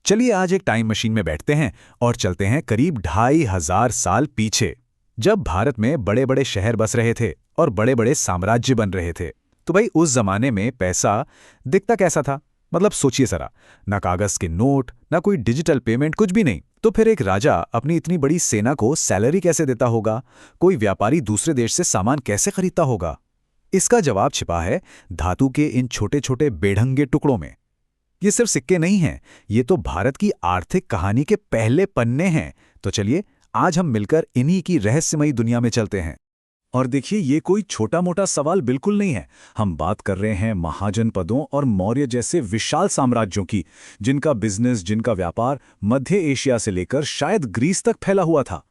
चलिए आज एक टाइम मशीन में बैठते हैं और चलते हैं करीब 2500 साल पीछे, जब भारत में बड़े बड़े शहर बस रहे थे और बड़े बड़े साम्राज्य बन रहे थे। तो भाई उस जमाने में पैसा दिखता कैसा था? मतलब सोचिए जरा, ना कागज के नोट, ना कोई डिजिटल पेमेंट, कुछ भी नहीं। तो फिर एक राजा अपनी इतनी बड़ी सेना को सैलरी कैसे देता होगा? कोई व्यापारी दूसरे देश से सामान कैसे खरीदता होगा? इसका जवाब छिपा है धातु के इन छोटे छोटे बेढंगे टुकड़ों में। ये सिर्फ सिक्के नहीं हैं, ये तो भारत की आर्थिक कहानी के पहले पन्ने हैं। तो चलिए आज हम मिलकर इन्हीं की रहस्यमयी दुनिया में चलते हैं। और देखिए, ये कोई छोटा मोटा सवाल बिल्कुल नहीं है। हम बात कर रहे हैं महाजनपदों और मौर्य जैसे विशाल साम्राज्यों की, जिनका बिजनेस, जिनका व्यापार मध्य एशिया से लेकर शायद ग्रीस तक फैला हुआ था।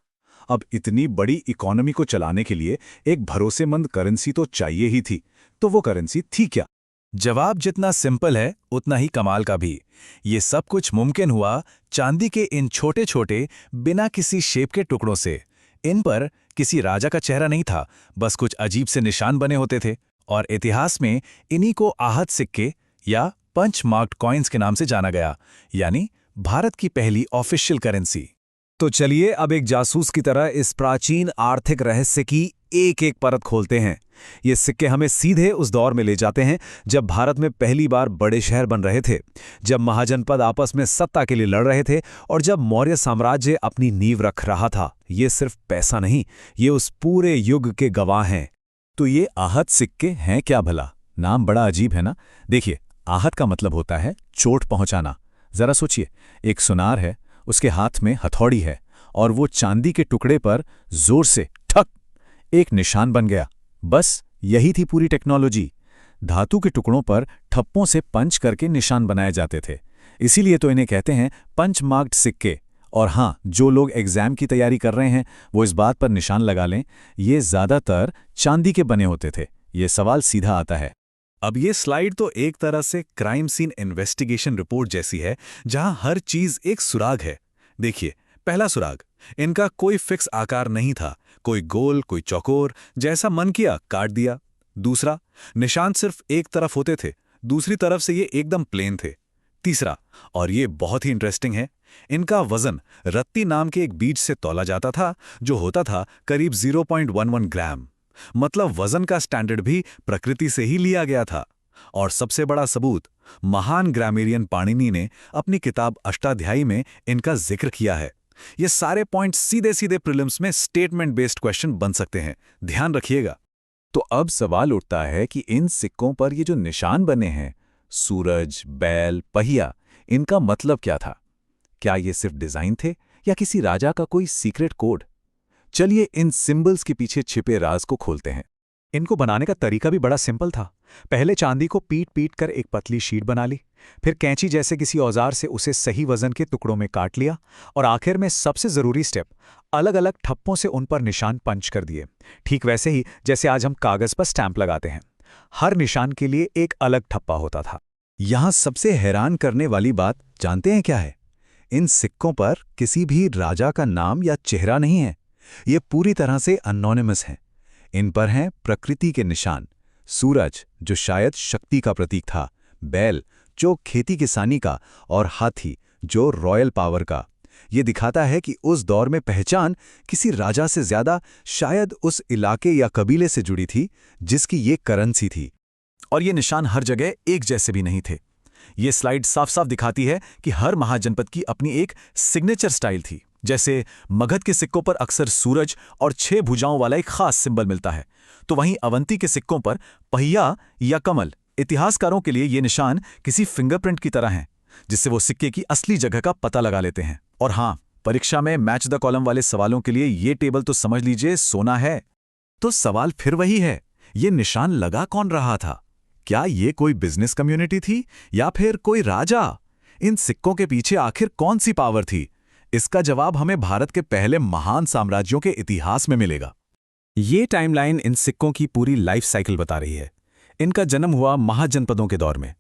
अब इतनी बड़ी इकोनॉमी को चलाने के लिए एक भरोसेमंद करेंसी तो चाहिए ही थी। तो वो करेंसी थी क्या? जवाब जितना सिंपल है उतना ही कमाल का भी। ये सब कुछ मुमकिन हुआ चांदी के इन छोटे छोटे बिना किसी शेप के टुकड़ों से। इन पर किसी राजा का चेहरा नहीं था, बस कुछ अजीब से निशान बने होते थे। और इतिहास में इन्हीं को आहत सिक्के या पंच मार्क्ड कॉइन्स के नाम से जाना गया, यानी भारत की पहली ऑफिशियल करेंसी। तो चलिए अब एक जासूस की तरह इस प्राचीन आर्थिक रहस्य की एक एक परत खोलते हैं। ये सिक्के हमें सीधे उस दौर में ले जाते हैं जब भारत में पहली बार बड़े शहर बन रहे थे, जब महाजनपद आपस में सत्ता के लिए लड़ रहे थे और जब मौर्य साम्राज्य अपनी नींव रख रहा था। ये सिर्फ पैसा नहीं, ये उस पूरे युग के गवाह हैं। तो ये आहत सिक्के हैं क्या भला? नाम बड़ा अजीब है ना। देखिए, आहत का मतलब होता है चोट पहुंचाना। जरा सोचिए, एक सुनार है, उसके हाथ में हथौड़ी है और वो चांदी के टुकड़े पर जोर से ठक, एक निशान बन गया। बस यही थी पूरी टेक्नोलॉजी। धातु के टुकड़ों पर ठप्पों से पंच करके निशान बनाए जाते थे। इसीलिए तो इन्हें कहते हैं पंच मार्क्ड सिक्के। और हाँ, जो लोग एग्जाम की तैयारी कर रहे हैं वो इस बात पर निशान लगा लें, ये ज्यादातर चांदी के बने होते थे। ये सवाल सीधा आता है। अब ये स्लाइड तो एक तरह से क्राइम सीन इन्वेस्टिगेशन रिपोर्ट जैसी है, जहां हर चीज एक सुराग है। देखिए, पहला सुराग, इनका कोई फिक्स आकार नहीं था, कोई गोल, कोई चौकोर, जैसा मन किया काट दिया। दूसरा, निशान सिर्फ एक तरफ होते थे, दूसरी तरफ से ये एकदम प्लेन थे। तीसरा, और ये बहुत ही इंटरेस्टिंग है, इनका वजन रत्ती नाम के एक बीज से तौला जाता था, जो होता था करीब 0.11 ग्राम। मतलब वजन का स्टैंडर्ड भी प्रकृति से ही लिया गया था। और सबसे बड़ा सबूत, महान ग्रामेरियन पाणिनि ने अपनी किताब अष्टाध्यायी में इनका जिक्र किया है। ये सारे पॉइंट्स सीधे सीधे प्रीलिम्स में स्टेटमेंट बेस्ड क्वेश्चन बन सकते हैं, ध्यान रखिएगा। तो अब सवाल उठता है कि इन सिक्कों पर ये जो निशान बने हैं, सूरज, बैल, पहिया, इनका मतलब क्या था? क्या ये सिर्फ डिजाइन थे या किसी राजा का कोई सीक्रेट कोड? चलिए इन सिंबल्स के पीछे छिपे राज को खोलते हैं। इनको बनाने का तरीका भी बड़ा सिंपल था। पहले चांदी को पीट पीट कर एक पतली शीट बना ली, फिर कैंची जैसे किसी औजार से उसे सही वजन के टुकड़ों में काट लिया और आखिर में सबसे जरूरी स्टेप, अलग अलग ठप्पों से उन पर निशान पंच कर दिए। ठीक वैसे ही जैसे आज हम कागज पर स्टैंप लगाते हैं। हर निशान के लिए एक अलग ठप्पा होता था। यहां सबसे हैरान करने वाली बात जानते हैं क्या है? इन सिक्कों पर किसी भी राजा का नाम या चेहरा नहीं है। ये पूरी तरह से अनोनिमस हैं। इन पर हैं प्रकृति के निशान, सूरज जो शायद शक्ति का प्रतीक था, बैल जो खेती किसानी का, और हाथी जो रॉयल पावर का। ये दिखाता है कि उस दौर में पहचान किसी राजा से ज्यादा शायद उस इलाके या कबीले से जुड़ी थी जिसकी ये करेंसी थी। और ये निशान हर जगह एक जैसे भी नहीं थे। ये स्लाइड साफ साफ दिखाती है कि हर महाजनपद की अपनी एक सिग्नेचर स्टाइल थी। जैसे मगध के सिक्कों पर अक्सर सूरज और 6 भुजाओं वाला एक खास सिंबल मिलता है, तो वहीं अवंती के सिक्कों पर पहिया या कमल। इतिहासकारों के लिए ये निशान किसी फिंगरप्रिंट की तरह हैं, जिससे वो सिक्के की असली जगह का पता लगा लेते हैं। और हाँ, परीक्षा में मैच द कॉलम वाले सवालों के लिए ये टेबल तो समझ लीजिए सोना है। तो सवाल फिर वही है, ये निशान लगा कौन रहा था? क्या ये कोई बिजनेस कम्युनिटी थी या फिर कोई राजा? इन सिक्कों के पीछे आखिर कौन सी पावर थी? इसका जवाब हमें भारत के पहले महान साम्राज्यों के इतिहास में मिलेगा। ये टाइमलाइन इन सिक्कों की पूरी लाइफ साइकिल बता रही है। इनका जन्म हुआ महाजनपदों के दौर में।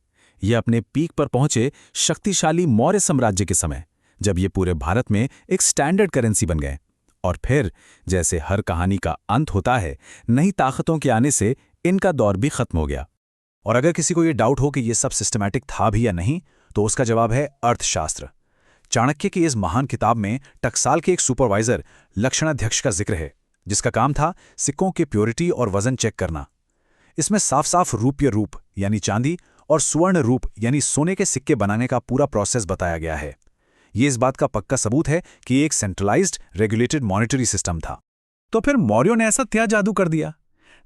ये अपने पीक पर पहुंचे शक्तिशाली मौर्य साम्राज्य के समय, जब ये पूरे भारत में एक स्टैंडर्ड करेंसी बन गए। और फिर जैसे हर कहानी का अंत होता है, नई ताकतों के आने से इनका दौर भी खत्म हो गया। और अगर किसी को ये डाउट हो कि ये सब सिस्टमैटिक था भी या नहीं, तो उसका जवाब है अर्थशास्त्र। चाणक्य की इस महान किताब में टकसाल के एक सुपरवाइजर लक्षणाध्यक्ष का जिक्र है, जिसका काम था सिक्कों की प्योरिटी और वजन चेक करना। इसमें साफ साफ रूप्य रूप यानी चांदी और स्वर्ण रूप यानी सोने के सिक्के बनाने का पूरा प्रोसेस बताया गया है। ये इस बात का पक्का सबूत है कि ये एक सेंट्रलाइज्ड रेगुलेटेड मॉनेटरी सिस्टम था। तो फिर मौर्यों ने ऐसा क्या जादू कर दिया?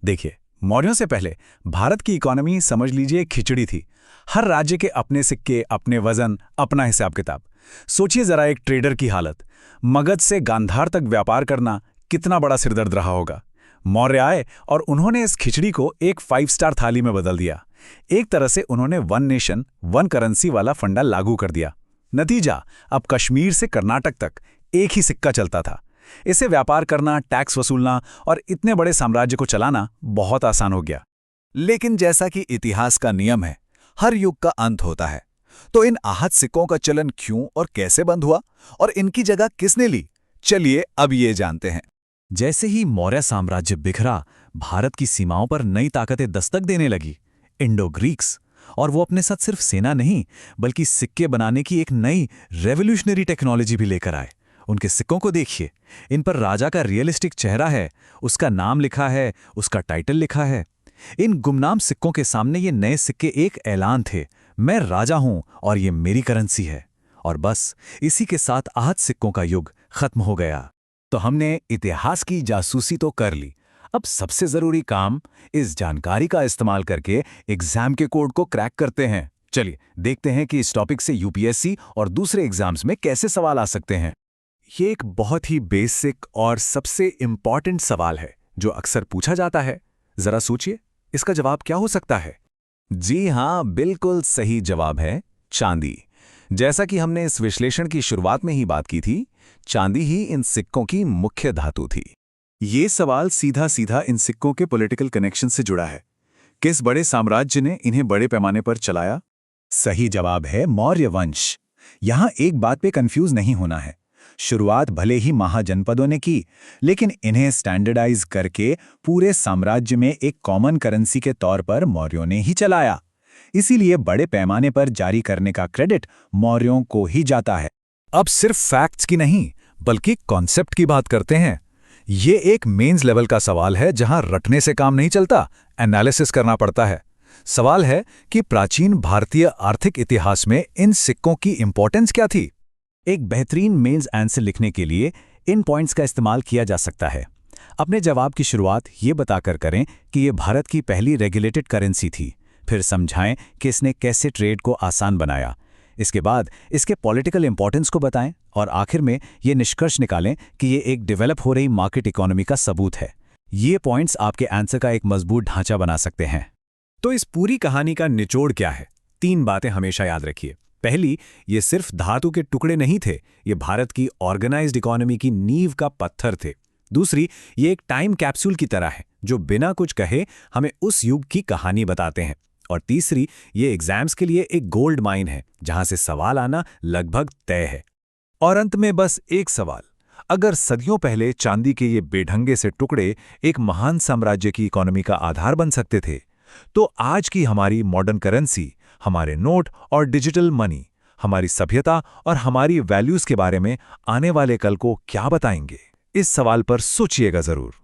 देखिए, मौर्यों से पहले भारत की इकोनॉमी समझ लीजिए खिचड़ी थी। हर राज्य के अपने सिक्के, अपने वजन, अपना हिसाब किताब। सोचिए जरा एक ट्रेडर की हालत। मगध से गांधार तक व्यापार करना कितना बड़ा सिरदर्द रहा होगा। मौर्य आए और उन्होंने इस खिचड़ी को एक 5 स्टार थाली में बदल दिया। एक तरह से उन्होंने वन नेशन वन करेंसी वाला फंडा लागू कर दिया। नतीजा, अब कश्मीर से कर्नाटक तक एक ही सिक्का चलता था। इससे व्यापार करना, टैक्स वसूलना और इतने बड़े साम्राज्य को चलाना बहुत आसान हो गया। लेकिन जैसा कि इतिहास का नियम है, हर युग का अंत होता है। तो इन आहत सिक्कों का चलन क्यों और कैसे बंद हुआ और इनकी जगह किसने ली? चलिए अब ये जानते हैं। जैसे ही मौर्य साम्राज्य बिखरा, भारत की सीमाओं पर नई ताकतें दस्तक देने लगी, इंडो ग्रीक्स। और वो अपने साथ सिर्फ सेना नहीं, बल्कि सिक्के बनाने की एक नई रेवोल्यूशनरी टेक्नोलॉजी भी लेकर आए। उनके सिक्कों को देखिए, इन पर राजा का रियलिस्टिक चेहरा है, उसका नाम लिखा है, उसका टाइटल लिखा है। इन गुमनाम सिक्कों के सामने ये नए सिक्के एक ऐलान थे, मैं राजा हूं और ये मेरी करेंसी है। और बस इसी के साथ आहत सिक्कों का युग खत्म हो गया। तो हमने इतिहास की जासूसी तो कर ली। अब सबसे जरूरी काम इस जानकारी का इस्तेमाल करके एग्जाम के कोड को क्रैक करते हैं। चलिए देखते हैं कि इस टॉपिक से यूपीएससी और दूसरे एग्जाम्स में कैसे सवाल आ सकते हैं। ये एक बहुत ही बेसिक और सबसे इंपॉर्टेंट सवाल है जो अक्सर पूछा जाता है। जरा सोचिए, इसका जवाब क्या हो सकता है? जी हां, बिल्कुल सही जवाब है चांदी। जैसा कि हमने इस विश्लेषण की शुरुआत में ही बात की थी, चांदी ही इन सिक्कों की मुख्य धातु थी। ये सवाल सीधा सीधा इन सिक्कों के पॉलिटिकल कनेक्शन से जुड़ा है। किस बड़े साम्राज्य ने इन्हें बड़े पैमाने पर चलाया? सही जवाब है मौर्य वंश। यहां एक बात पे कंफ्यूज नहीं होना है। शुरुआत भले ही महाजनपदों ने की, लेकिन इन्हें स्टैंडर्डाइज करके पूरे साम्राज्य में एक कॉमन करेंसी के तौर पर मौर्यों ने ही चलाया। इसीलिए बड़े पैमाने पर जारी करने का क्रेडिट मौर्यों को ही जाता है। अब सिर्फ फैक्ट्स की नहीं, बल्कि कॉन्सेप्ट की बात करते हैं। ये एक मेंस लेवल का सवाल है जहां रटने से काम नहीं चलता, एनालिसिस करना पड़ता है। सवाल है कि प्राचीन भारतीय आर्थिक इतिहास में इन सिक्कों की इंपॉर्टेंस क्या थी? एक बेहतरीन मेंस आंसर लिखने के लिए इन पॉइंट्स का इस्तेमाल किया जा सकता है। अपने जवाब की शुरुआत ये बताकर करें कि ये भारत की पहली रेगुलेटेड करेंसी थी। फिर समझाएं कि इसने कैसे ट्रेड को आसान बनाया। इसके बाद इसके पॉलिटिकल इंपॉर्टेंस को बताएं और आखिर में ये निष्कर्ष निकालें कि ये एक डेवलप हो रही मार्केट इकोनॉमी का सबूत है। ये पॉइंट्स आपके आंसर का एक मजबूत ढांचा बना सकते हैं। तो इस पूरी कहानी का निचोड़ क्या है? 3 बातें हमेशा याद रखिए। पहली, ये सिर्फ धातु के टुकड़े नहीं थे, ये भारत की ऑर्गेनाइज्ड इकोनॉमी की नींव का पत्थर थे। दूसरी, ये एक टाइम कैप्सूल की तरह है जो बिना कुछ कहे हमें उस युग की कहानी बताते हैं। और तीसरी, ये एग्जाम्स के लिए एक गोल्ड माइन है जहां से सवाल आना लगभग तय है। और अंत में बस एक सवाल, अगर सदियों पहले चांदी के ये बेढंगे से टुकड़े एक महान साम्राज्य की इकोनॉमी का आधार बन सकते थे, तो आज की हमारी मॉडर्न करेंसी, हमारे नोट और डिजिटल मनी, हमारी सभ्यता और हमारी वैल्यूज के बारे में आने वाले कल को क्या बताएंगे? इस सवाल पर सोचिएगा जरूर।